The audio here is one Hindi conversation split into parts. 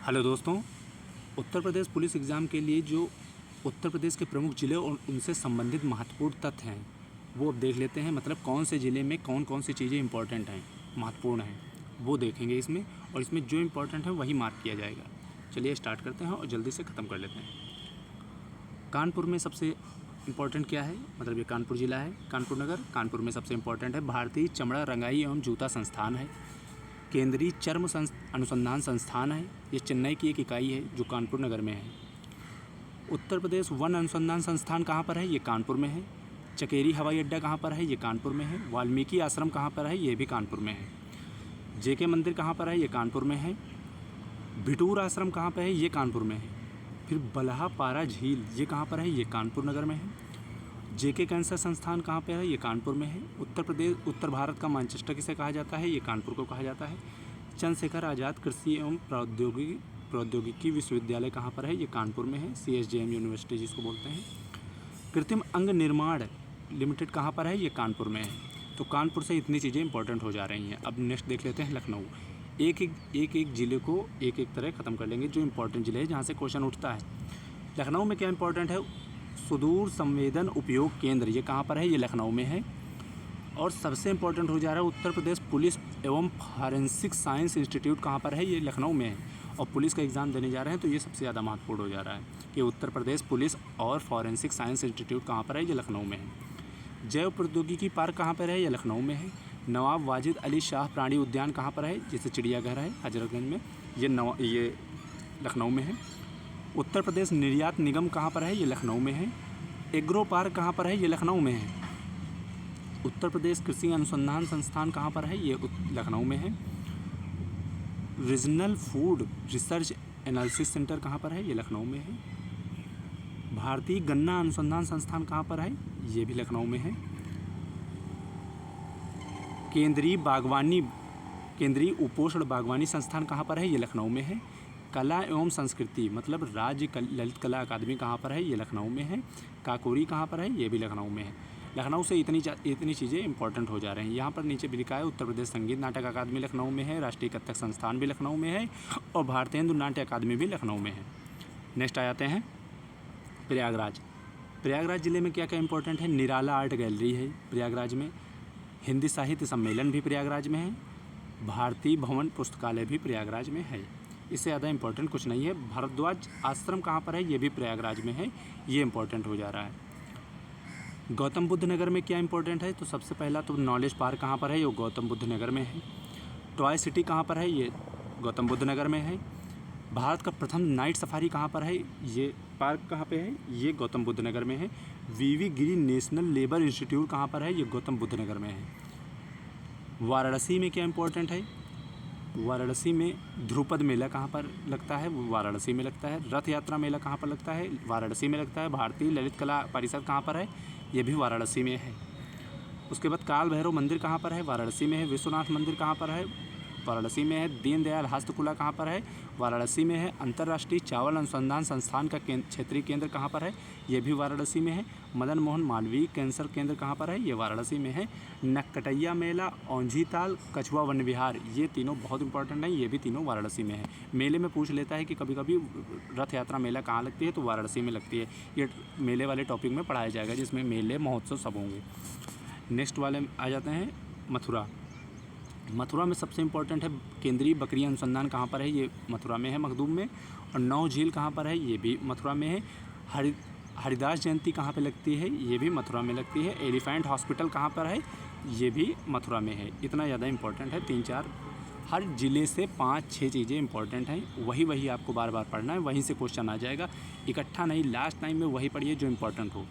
हेलो दोस्तों। उत्तर प्रदेश पुलिस एग्ज़ाम के लिए जो उत्तर प्रदेश के प्रमुख ज़िले और उनसे संबंधित महत्वपूर्ण तथ्य हैं वो अब देख लेते हैं। मतलब कौन से ज़िले में कौन कौन सी चीज़ें इंपॉर्टेंट हैं, महत्वपूर्ण हैं, वो देखेंगे इसमें। और इसमें जो इंपॉर्टेंट है वही मार्क किया जाएगा। चलिए स्टार्ट करते हैं और जल्दी से ख़त्म कर लेते हैं। कानपुर में सबसे इम्पोर्टेंट क्या है, मतलब ये कानपुर ज़िला है, कानपुर नगर। कानपुर में सबसे इम्पोर्टेंट है भारतीय चमड़ा रंगाई एवं जूता संस्थान है। केंद्रीय चर्म अनुसंधान संस्थान है, ये चेन्नई की एक इकाई है जो कानपुर नगर में है। उत्तर प्रदेश वन अनुसंधान संस्थान कहाँ पर है, ये कानपुर में है। चकेरी हवाई अड्डा कहाँ पर है, ये कानपुर में है। वाल्मीकि आश्रम कहाँ पर है, ये भी कानपुर में है। जेके मंदिर कहाँ पर है, ये कानपुर में है। भिटूर आश्रम कहाँ पर है, ये कानपुर में है। फिर बल्हापारा झील ये कहाँ पर है, ये कानपुर नगर में है। जेके कैंसर संस्थान कहाँ पे है, ये कानपुर में है। उत्तर भारत का मैनचेस्टर किसे कहा जाता है, ये कानपुर को कहा जाता है। चंद्रशेखर आज़ाद कृषि एवं प्रौद्योगिकी विश्वविद्यालय कहाँ पर है, ये कानपुर में है। CSJM यूनिवर्सिटी जिसको बोलते हैं। कृत्रिम अंग निर्माण लिमिटेड कहाँ पर है, ये कानपुर में है। तो कानपुर से इतनी चीज़ें इंपॉर्टेंट हो जा रही हैं। अब नेक्स्ट देख लेते हैं लखनऊ। एक ज़िले को एक एक तरह ख़त्म कर लेंगे जो इंपॉर्टेंट ज़िले हैं जहाँ से क्वेश्चन उठता है। लखनऊ में क्या इंपॉर्टेंट है, सुदूर संवेदन उपयोग केंद्र ये कहाँ पर है, ये लखनऊ में है। और सबसे इम्पोर्टेंट हो जा रहा है उत्तर प्रदेश पुलिस एवं फॉरेंसिक साइंस इंस्टीट्यूट कहाँ पर है, ये लखनऊ में है। और पुलिस का एग्ज़ाम देने जा रहे हैं तो ये सबसे ज़्यादा महत्वपूर्ण हो जा रहा है कि उत्तर प्रदेश पुलिस और फॉरेंसिक साइंस इंस्टीट्यूट कहाँ पर है, ये लखनऊ में है। जैव प्रौद्योगिकी पार्क कहाँ पर है, ये लखनऊ में है। नवाब वाजिद अली शाह प्राणी उद्यान कहाँ पर है, जैसे चिड़ियाघर है हजरतगंज में, ये लखनऊ में है। उत्तर प्रदेश निर्यात निगम कहाँ पर है, ये लखनऊ में है। एग्रो पार्क कहाँ पर है, ये लखनऊ में है। उत्तर प्रदेश कृषि अनुसंधान संस्थान कहाँ पर है, ये लखनऊ में है। Regional food research analysis centre कहाँ पर है, ये लखनऊ में है। भारतीय गन्ना अनुसंधान संस्थान कहाँ पर है, ये भी लखनऊ में है। केंद्रीय उपोषण बागवानी संस्थान कहाँ पर है, ये लखनऊ में है। कला एवं संस्कृति मतलब राज्य ललित कला अकादमी कहाँ पर है, ये लखनऊ में है। काकोरी कहाँ पर है, ये भी लखनऊ में है। लखनऊ से इतनी चीज़ें इंपॉर्टेंट हो जा रही हैं। यहाँ पर नीचे भी लिखा है उत्तर प्रदेश संगीत नाटक अकादमी लखनऊ में है, राष्ट्रीय कथक संस्थान भी लखनऊ में है और भारतेंदु नाट्य अकादमी भी लखनऊ में है। नेक्स्ट आ जाते हैं प्रयागराज। प्रयागराज ज़िले में क्या क्या इंपॉर्टेंट है, निराला आर्ट गैलरी है प्रयागराज में। हिंदी साहित्य सम्मेलन भी प्रयागराज में है। भारतीय भवन पुस्तकालय भी प्रयागराज में है। इससे ज़्यादा इंपॉर्टेंट कुछ नहीं है। भारद्वाज आश्रम कहाँ पर है, ये भी प्रयागराज में है, ये इंपॉर्टेंट हो जा रहा है। गौतम बुद्ध नगर में क्या इंपॉर्टेंट है, तो सबसे पहला तो नॉलेज पार्क कहाँ पर है, ये गौतम बुद्ध नगर में है। टॉय सिटी कहाँ पर है, ये गौतम बुद्ध नगर में है। भारत का प्रथम नाइट सफारी कहाँ पर है, ये पार्क कहाँ पे है, ये गौतम बुद्ध नगर में है। वीवी गिरी नेशनल लेबर इंस्टीट्यूट कहाँ पर है, ये गौतम बुद्ध नगर में है। वाराणसी में क्या इंपॉर्टेंट है, वाराणसी में ध्रुपद मेला कहाँ पर लगता है, वो वाराणसी में लगता है। रथ यात्रा मेला कहाँ पर लगता है, वाराणसी में लगता है। भारतीय ललित कला परिषद कहाँ पर है, ये भी वाराणसी में है। उसके बाद काल भैरव मंदिर कहाँ पर है, वाराणसी में है। विश्वनाथ मंदिर कहाँ पर है, वाराणसी में है। दीनदयाल हस्तकला कहाँ पर है, वाराणसी में है। अंतर्राष्ट्रीय चावल अनुसंधान संस्थान का क्षेत्रीय केंद्र कहाँ पर है, ये भी वाराणसी में है। मदन मोहन मालवीय कैंसर केंद्र कहाँ पर है, ये वाराणसी में है। नक्कटैया मेला, औंझी ताल, कछुआ वन विहार ये तीनों बहुत इंपॉर्टेंट हैं, ये भी तीनों वाराणसी में है। मेले में पूछ लेता है कि कभी कभी रथ यात्रा मेला कहाँ लगती है, तो वाराणसी में लगती है। ये मेले वाले टॉपिक में पढ़ाया जाएगा जिसमें मेले महोत्सव सब होंगे। नेक्स्ट वाले आ जाते हैं मथुरा। मथुरा में सबसे इम्पोर्टेंट है केंद्रीय बकरी अनुसंधान कहाँ पर है, ये मथुरा में है, मखदूम में। और नौ झील कहाँ पर है, ये भी मथुरा में है। हरिदास जयंती कहाँ पे लगती है, ये भी मथुरा में लगती है। एलिफेंट हॉस्पिटल कहाँ पर है, ये भी मथुरा में है। इतना ज़्यादा इंपॉर्टेंट है, 3-4 हर ज़िले से 5-6 चीज़ें इंपॉर्टेंट हैं। वही आपको बार बार पढ़ना है, वहीं से क्वेश्चन आ जाएगा। इकट्ठा नहीं, लास्ट टाइम में वही पढ़िए जो इंपॉर्टेंट हो।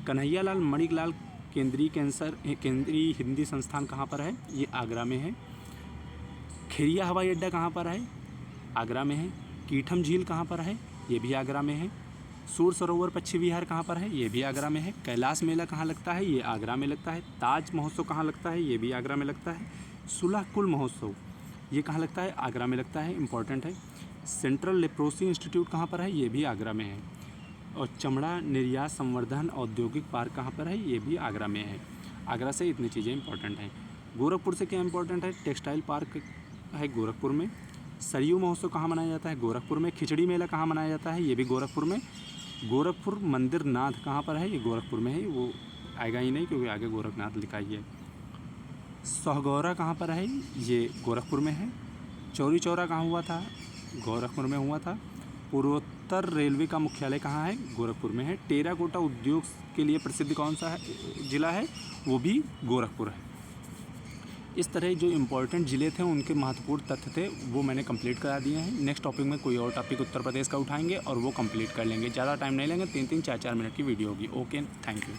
कन्हैयालाल मणिकलाल केंद्रीय हिंदी संस्थान कहाँ पर है, ये आगरा में है। खेरिया हवाई अड्डा कहाँ पर है, आगरा में है। कीठम झील कहाँ पर है, ये भी आगरा में है। सूर सरोवर पक्षी विहार कहाँ पर है, ये भी आगरा में है। कैलाश मेला कहाँ लगता है, ये आगरा में लगता है। ताज महोत्सव कहाँ लगता है, ये भी आगरा में लगता है। सुलह कुल महोत्सव ये कहाँ लगता है, आगरा में लगता है, इंपॉर्टेंट है। सेंट्रल लेप्रोसी इंस्टीट्यूट कहाँ पर है, ये भी आगरा में है। और चमड़ा निर्यात संवर्धन औद्योगिक पार्क कहाँ पर है, ये भी आगरा में है। आगरा से इतनी चीज़ें इंपॉर्टेंट हैं। गोरखपुर से क्या इंपॉर्टेंट है, टेक्सटाइल पार्क है गोरखपुर में। सरयू महोत्सव कहाँ मनाया जाता है? गोरखपुर में। खिचड़ी मेला कहाँ मनाया जाता है? ये भी गोरखपुर में। गोरखपुर मंदिर नाथ कहाँ पर है? ये गोरखपुर में है, वो आएगा ही नहीं क्योंकि आगे गोरखनाथ लिखा ही है। सोहगौरा कहाँ पर है? ये गोरखपुर में है। चौरी चौरा कहाँ हुआ था? गोरखपुर में हुआ था। पूर्वोत्तर रेलवे का मुख्यालय कहाँ है? गोरखपुर में है। टेराकोटा उद्योग के लिए प्रसिद्ध कौन सा है ज़िला है? वो भी गोरखपुर है। इस तरह जो इम्पोर्टेंट ज़िले थे उनके महत्वपूर्ण तथ्य थे वो मैंने कंप्लीट करा दिए हैं। नेक्स्ट टॉपिक में कोई और टॉपिक उत्तर प्रदेश का उठाएंगे और वो कंप्लीट कर लेंगे। ज़्यादा टाइम नहीं लेंगे, 3-3 4-4 मिनट की वीडियो होगी। Okay, thank you.